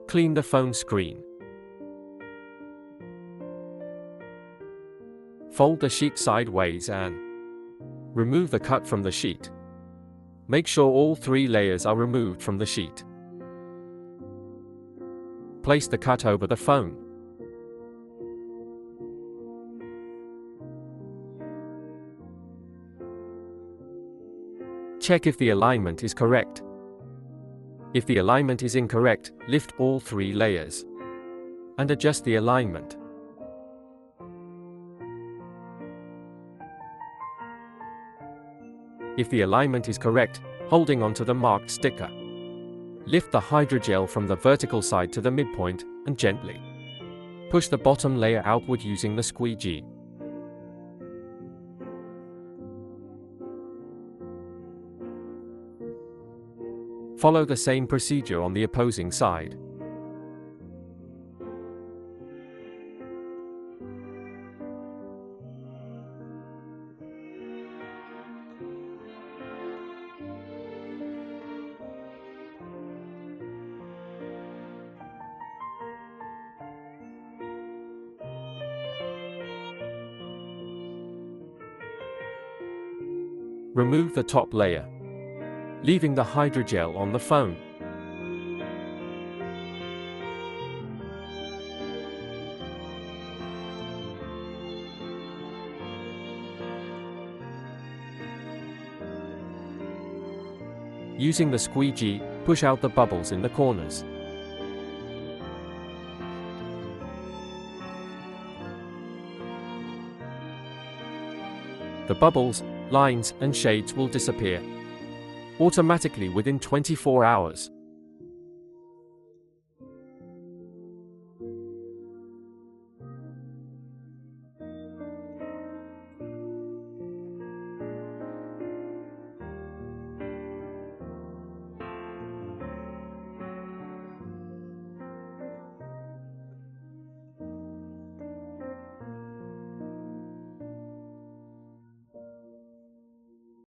Clean the phone screen. Fold the sheet sideways and remove the cut from the sheet. Make sure all 3 layers are removed from the sheet. Place the cut over the phone. Check if the alignment is correct. If the alignment is incorrect, lift all 3 layers and adjust the alignment. If the alignment is correct, holding onto the marked sticker, lift the hydrogel from the vertical side to the midpoint and gently push the bottom layer outward using the squeegee. Follow the same procedure on the opposing side. Remove the top layer, leaving the hydrogel on the phone. Using the squeegee, push out the bubbles in the corners. The bubbles, lines, and shades will disappear automatically within 24 hours.